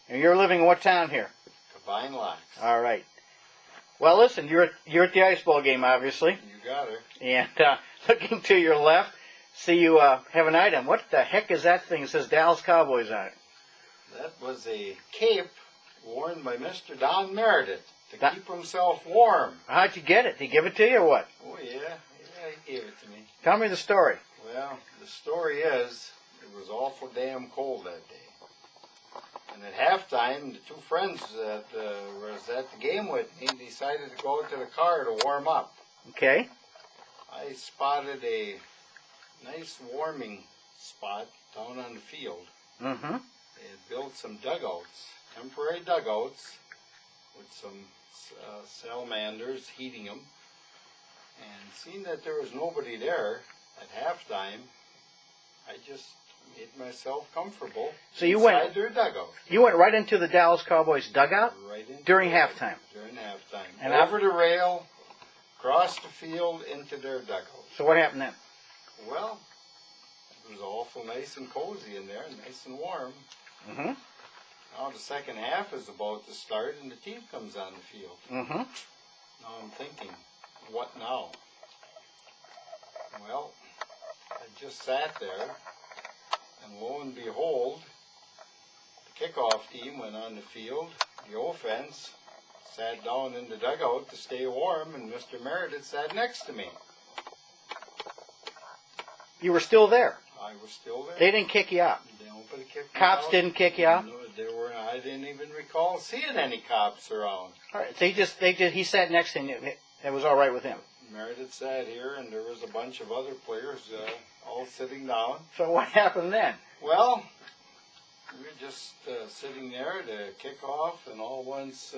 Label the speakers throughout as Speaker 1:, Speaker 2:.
Speaker 1: And you're living in what town here?
Speaker 2: Combined Locks.
Speaker 1: All right. Well, listen, you're at the ice ball game, obviously.
Speaker 2: You got her.
Speaker 1: And looking to your left, see you have an item. What the heck is that thing? It says Dallas Cowboys on it.
Speaker 2: That was a cape worn by Mr. Don Meredith to keep himself warm.
Speaker 1: How'd you get it? Did he give it to you or what?
Speaker 2: Oh, yeah. He gave it to me.
Speaker 1: Tell me the story.
Speaker 2: Well, the story is, it was awful damn cold that day. And at halftime, the two friends that was at the game with me decided to go to the car to warm up.
Speaker 1: Okay.
Speaker 2: I spotted a nice warming spot down on the field.
Speaker 1: Mm-hmm.
Speaker 2: They had built some dugouts, temporary dugouts, with some salamanders heating them. And seeing that there was nobody there at halftime, I just made myself comfortable inside their dugout.
Speaker 1: You went right into the Dallas Cowboys dugout?
Speaker 2: Right into
Speaker 1: during halftime?
Speaker 2: During halftime.
Speaker 1: And
Speaker 2: over the rail, across the field, into their dugout.
Speaker 1: So what happened then?
Speaker 2: Well, it was awful nice and cozy in there, nice and warm.
Speaker 1: Mm-hmm.
Speaker 2: Now the second half is about to start and the team comes on the field.
Speaker 1: Mm-hmm.
Speaker 2: Now I'm thinking, what now? Well, I just sat there, and lo and behold, the kickoff team went on the field. The offense sat down in the dugout to stay warm, and Mr. Meredith sat next to me.
Speaker 1: You were still there?
Speaker 2: I was still there.
Speaker 1: They didn't kick you out?
Speaker 2: Nobody kicked me
Speaker 1: Cops
Speaker 2: out.
Speaker 1: didn't kick you out?
Speaker 2: No, I didn't even recall seeing any cops around.
Speaker 1: All right. He sat next to you. It was all right with him.
Speaker 2: Meredith sat here, and there was a bunch of other players all sitting down.
Speaker 1: So what happened then?
Speaker 2: Well, we were just sitting there to kick off, and all once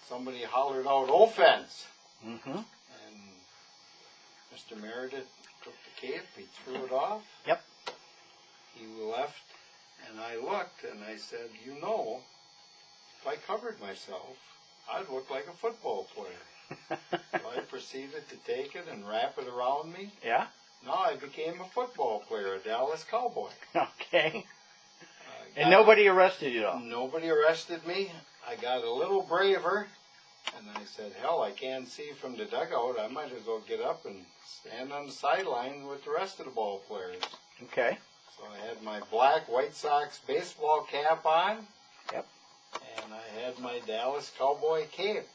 Speaker 2: somebody hollered out, "Offense!"
Speaker 1: Mm-hmm.
Speaker 2: And Mr. Meredith took the cape, he threw it off.
Speaker 1: Yep.
Speaker 2: He left, and I looked, and I said, you know, if I covered myself, I'd look like a football player. So I proceeded to take it and wrap it around me.
Speaker 1: Yeah?
Speaker 2: Now I became a football player, a Dallas Cowboy.
Speaker 1: Okay. And nobody arrested you, though?
Speaker 2: Nobody arrested me. I got a little braver, and I said, hell, I can't see from the dugout. I might as well get up and stand on the sideline with the rest of the ball players.
Speaker 1: Okay.
Speaker 2: So I had my black White Sox baseball cap on.
Speaker 1: Yep.
Speaker 2: And I had my Dallas Cowboy cape.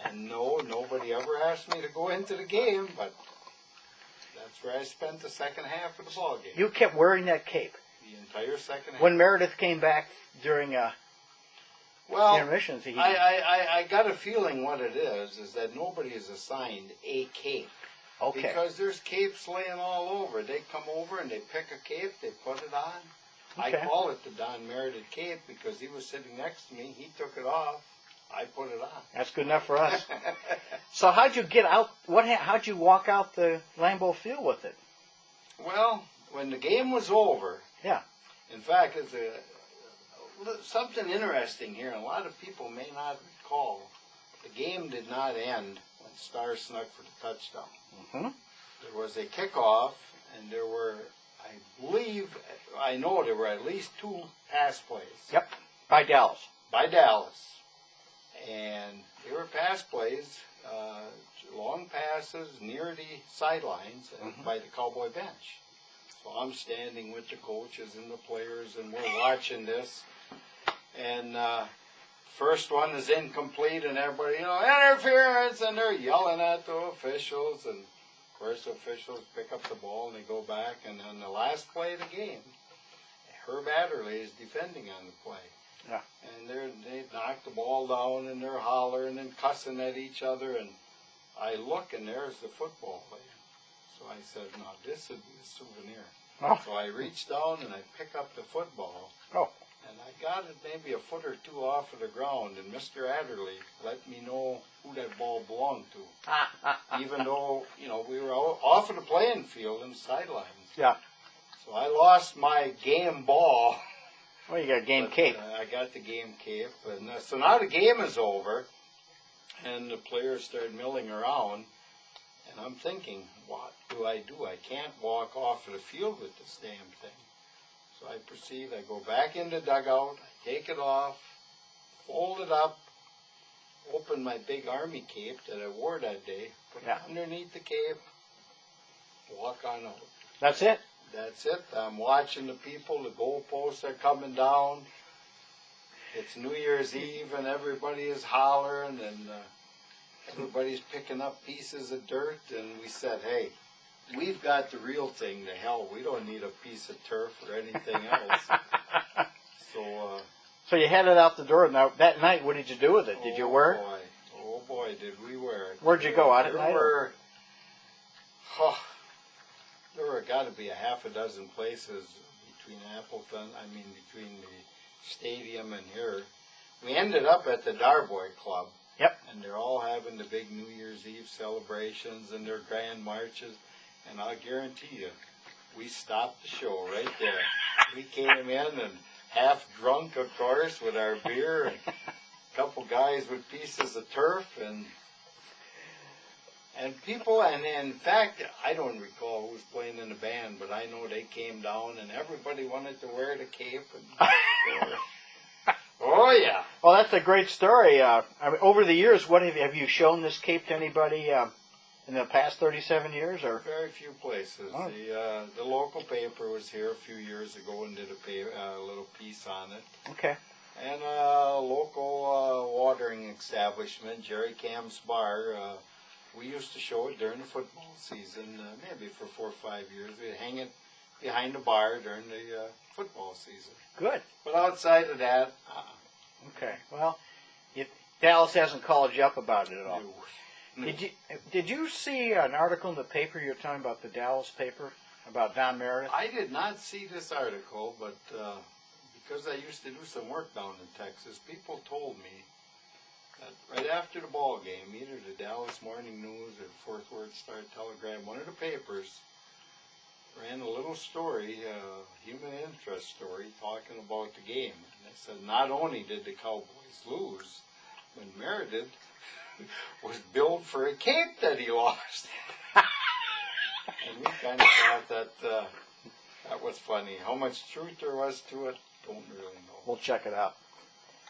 Speaker 2: And nobody ever asked me to go into the game, but that's where I spent the second half of the ball game.
Speaker 1: You kept wearing that cape?
Speaker 2: The entire second half.
Speaker 1: When Meredith came back during intermissions,
Speaker 2: I got a feeling what it is that nobody is assigned a cape.
Speaker 1: Okay.
Speaker 2: Because there's capes laying all over. They come over and they pick a cape, they put it on. Okay. I call it the Don Meredith cape because he was sitting next to me. He took it off. I put it on.
Speaker 1: That's good enough for us. So how'd you get out? How'd you walk out the Lambeau Field with it?
Speaker 2: Well, when the game was over.
Speaker 1: Yeah.
Speaker 2: In fact, it's something interesting here. A lot of people may not recall. The game did not end when Star snuck for the touchdown.
Speaker 1: Mm-hmm.
Speaker 2: There was a kickoff, and there were, I know there were at least 2 pass plays.
Speaker 1: Yep, by Dallas.
Speaker 2: By Dallas. And they were pass plays, long passes near the sidelines by the Cowboy bench. So I'm standing with the coaches and the players, and we're watching this. And first one is incomplete, and everybody, interference, and they're yelling at the officials. And of course, the officials pick up the ball and they go back. And on the last play of the game, Herb Adderley is defending on the play.
Speaker 1: Yeah.
Speaker 2: And they knock the ball down, and they're hollering and cussing at each other. And I look, and there's the football player. So I said, no, this would be a souvenir. Oh. So I reach down, and I pick up the football.
Speaker 1: Oh.
Speaker 2: And I got it maybe a foot or 2 off of the ground, and Mr. Adderley let me know who that ball belonged to. Even though, we were off of the playing field in the sidelines.
Speaker 1: Yeah.
Speaker 2: So I lost my game ball.
Speaker 1: Well, you got a game cape.
Speaker 2: I got the game cape. And so now the game is over, and the players start milling around, and I'm thinking, what do? I can't walk off of the field with this damn thing. So So I proceed, I go back in the dugout, I take it off, fold it up, open my big army cape that I wore that day, put it underneath the cape, walk on out.
Speaker 1: That's it?
Speaker 2: That's it. I'm watching the people, the goalposts are coming down. It's New Year's Eve and everybody is hollering and everybody's picking up pieces of dirt, and we said, hey, we've got the real thing to hell. We don't need a piece of turf or anything else.
Speaker 1: So you headed out the door. Now, that night, what did you do with it? Did you wear it?
Speaker 2: Oh boy, did we wear it.
Speaker 1: Where'd you go, out at night?
Speaker 2: There were got to be a half a dozen places between between the stadium and here. We ended up at the Cowboy Club.
Speaker 1: Yep.
Speaker 2: And they're all having the big New Year's Eve celebrations and their grand marches. And I'll guarantee you, we stopped the show right there. We came in and half drunk, of course, with our beer, and a couple guys with pieces of turf, and people, and in fact, I don't recall who was playing in the band, but I know they came down, and everybody wanted to wear the cape. And oh yeah!
Speaker 1: Well, that's a great story. Over the years, what have you shown this cape to anybody in the past 37 years, or
Speaker 2: very few places?
Speaker 1: Oh.
Speaker 2: The local paper was here a few years ago and did a little piece on it.
Speaker 1: Okay.
Speaker 2: And a local watering establishment, Jerry Cam's Bar. We used to show it during the football season, maybe for 4 or 5 years. We'd hang it behind the bar during the football season.
Speaker 1: Good.
Speaker 2: But outside of that,
Speaker 1: okay. Well, Dallas hasn't called you up about it at all.
Speaker 2: No.
Speaker 1: Did you see an article in the paper you're talking about, the Dallas paper, about Don Meredith?
Speaker 2: I did not see this article, but because I used to do some work down in Texas, people told me that right after the ball game, either the Dallas Morning News or the Fort Worth Star-Telegram, one of the papers ran a little story, human interest story, talking about the game. And they said not only did the Cowboys lose, when Meredith was billed for a cape that he lost. And we kind of thought that that was funny. How much truth there was to it, don't really know.
Speaker 1: We'll check it out.